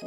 Hi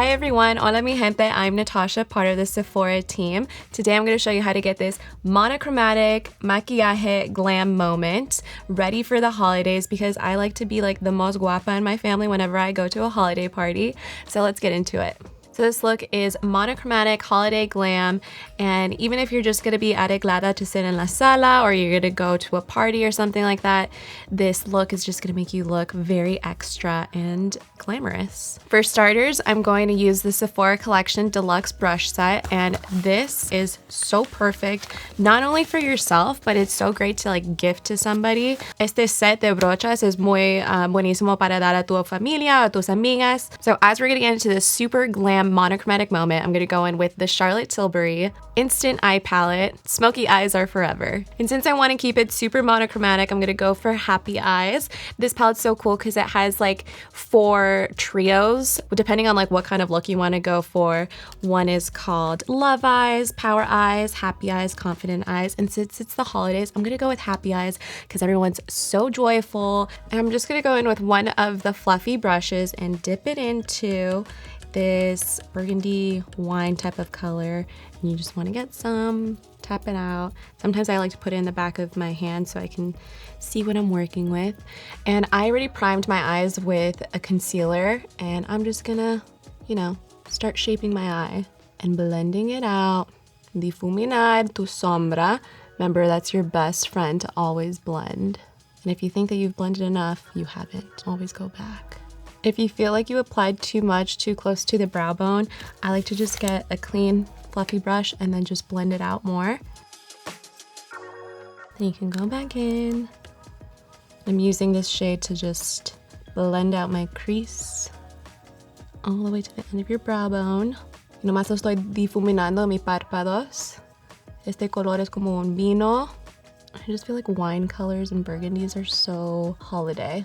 everyone, hola mi gente, I'm Natasha, part of the Sephora team. Today I'm going to show you how to get this monochromatic maquillaje glam moment ready for the holidays because I like to be like the most guapa in my family whenever I go to a holiday party. So let's get into it. So this look is monochromatic holiday glam, and even if you're just gonna be arreglada to sit in la sala or you're gonna go to a party or something like that, this look is just gonna make you look very extra and glamorous. For starters, I'm going to use the Sephora Collection Deluxe Brush Set, and this is so perfect, not only for yourself, but it's so great to like gift to somebody. Este set de brochas es muy buenísimo para dar a tu familia, a tus amigas. So as we're gonna get into this super glam monochromatic moment, I'm gonna go in with the Charlotte Tilbury Instant Eye Palette. Smoky eyes are forever. And since I wanna keep it super monochromatic, I'm gonna go for happy eyes. This palette's so cool because it has like 4 trios, depending on like what kind of look you wanna go for. One is called Love Eyes, Power Eyes, Happy Eyes, Confident Eyes. And since it's the holidays, I'm gonna go with Happy Eyes because everyone's so joyful. And I'm just gonna go in with one of the fluffy brushes and dip it into this burgundy wine type of color, and you just want to get some, tap it out. Sometimes I like to put it in the back of my hand so I can see what I'm working with. And I already primed my eyes with a concealer, and I'm just gonna, you know, start shaping my eye and blending it out. Difuminar tu sombra. Remember, that's your best friend to always blend. And if you think that you've blended enough, you haven't. Always go back. If you feel like you applied too much too close to the brow bone, I like to just get a clean, fluffy brush and then just blend it out more. Then you can go back in. I'm using this shade to just blend out my crease all the way to the end of your brow bone. Y nomás estoy difuminando mis párpados. Este color es como un vino. I just feel like wine colors and burgundies are so holiday.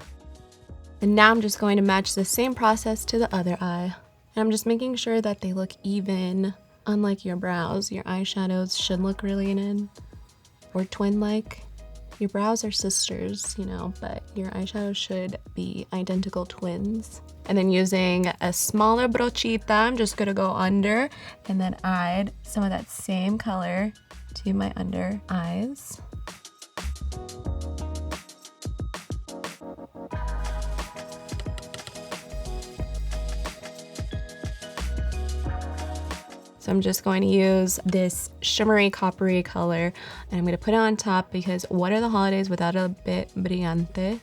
And now I'm just going to match the same process to the other eye. And I'm just making sure that they look even. Unlike your brows, your eyeshadows should look related or twin-like. Your brows are sisters, you know, but your eyeshadows should be identical twins. And then using a smaller brochita, I'm just gonna go under and then add some of that same color to my under eyes. So I'm just going to use this shimmery coppery color and I'm going to put it on top because what are the holidays without a bit brillante?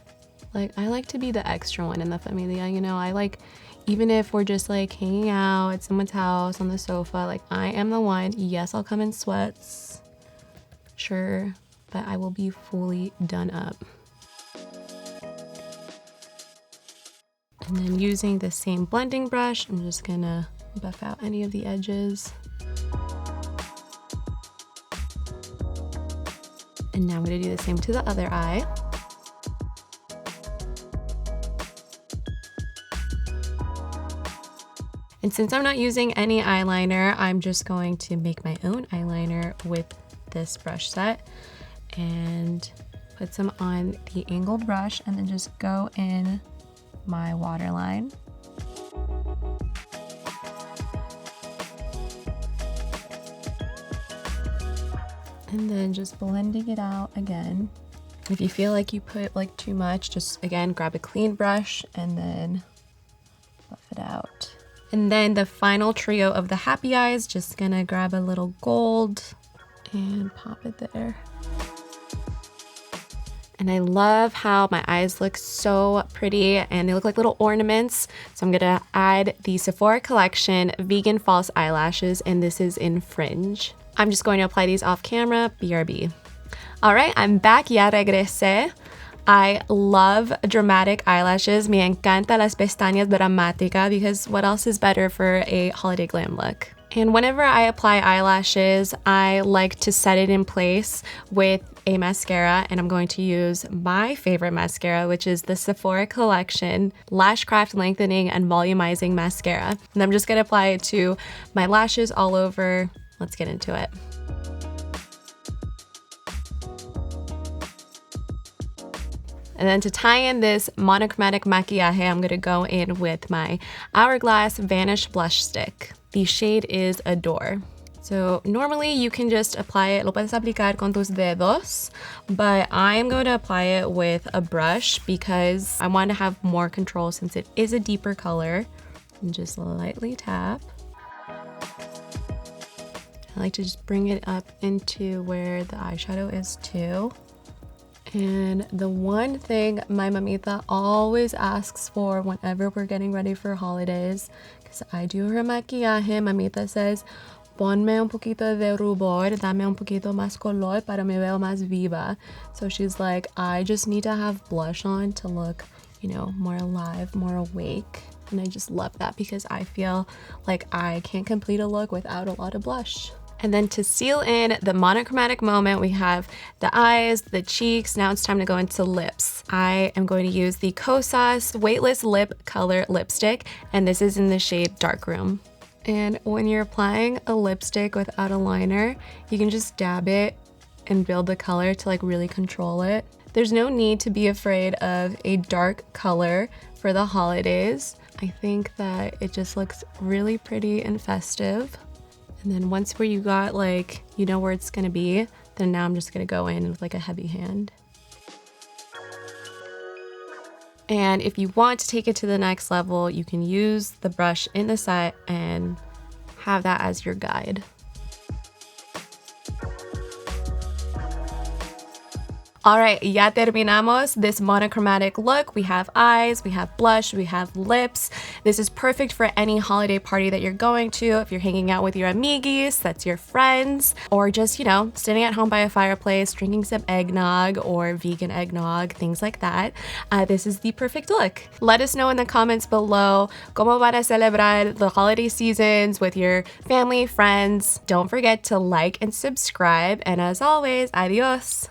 Like, I like to be the extra one in the familia, you know? I like, even if we're just like hanging out at someone's house on the sofa, like I am the one. Yes, I'll come in sweats, sure, but I will be fully done up. And then using the same blending brush, I'm just gonna buff out any of the edges. And now I'm gonna do the same to the other eye. And since I'm not using any eyeliner, I'm just going to make my own eyeliner with this brush set and put some on the angled brush and then just go in my waterline. And then just blending it out again. If you feel like you put like too much, just again, grab a clean brush and then buff it out. And then the final trio of the happy eyes, just gonna grab a little gold and pop it there. And I love how my eyes look so pretty and they look like little ornaments. So I'm gonna add the Sephora Collection Vegan False Eyelashes, and this is in Fringe. I'm just going to apply these off camera, BRB. All right, I'm back, ya regresé. I love dramatic eyelashes. Me encanta las pestañas dramáticas because what else is better for a holiday glam look? And whenever I apply eyelashes, I like to set it in place with a mascara, and I'm going to use my favorite mascara, which is the Sephora Collection Lash Craft Lengthening and Volumizing Mascara. And I'm just gonna apply it to my lashes all over. Let's get into it. And then to tie in this monochromatic maquillaje, I'm going to go in with my Hourglass Vanish Blush Stick. The shade is Adore. So normally you can just apply it, lo puedes aplicar con tus dedos, but I'm going to apply it with a brush because I want to have more control since it is a deeper color. And just lightly tap. I like to just bring it up into where the eyeshadow is too. And the one thing my mamita always asks for whenever we're getting ready for holidays, because I do her maquillaje, mamita says, ponme un poquito de rubor, dame un poquito más color para me veo más viva. So she's like, I just need to have blush on to look, you know, more alive, more awake. And I just love that because I feel like I can't complete a look without a lot of blush. And then to seal in the monochromatic moment, we have the eyes, the cheeks. Now it's time to go into lips. I am going to use the KOSAS Weightless Lip Color Lipstick, and this is in the shade Dark Room. And when you're applying a lipstick without a liner, you can just dab it and build the color to like really control it. There's no need to be afraid of a dark color for the holidays. I think that it just looks really pretty and festive. And then once where you got like, you know where it's gonna be, then now I'm just gonna go in with like a heavy hand. And if you want to take it to the next level, you can use the brush in the set and have that as your guide. All right, ya terminamos this monochromatic look. We have eyes, we have blush, we have lips. This is perfect for any holiday party that you're going to. If you're hanging out with your amiguis, that's your friends, or just, you know, sitting at home by a fireplace, drinking some eggnog or vegan eggnog, things like that. This is the perfect look. Let us know in the comments below cómo van a celebrar the holiday seasons with your family, friends. Don't forget to like and subscribe. And as always, adios.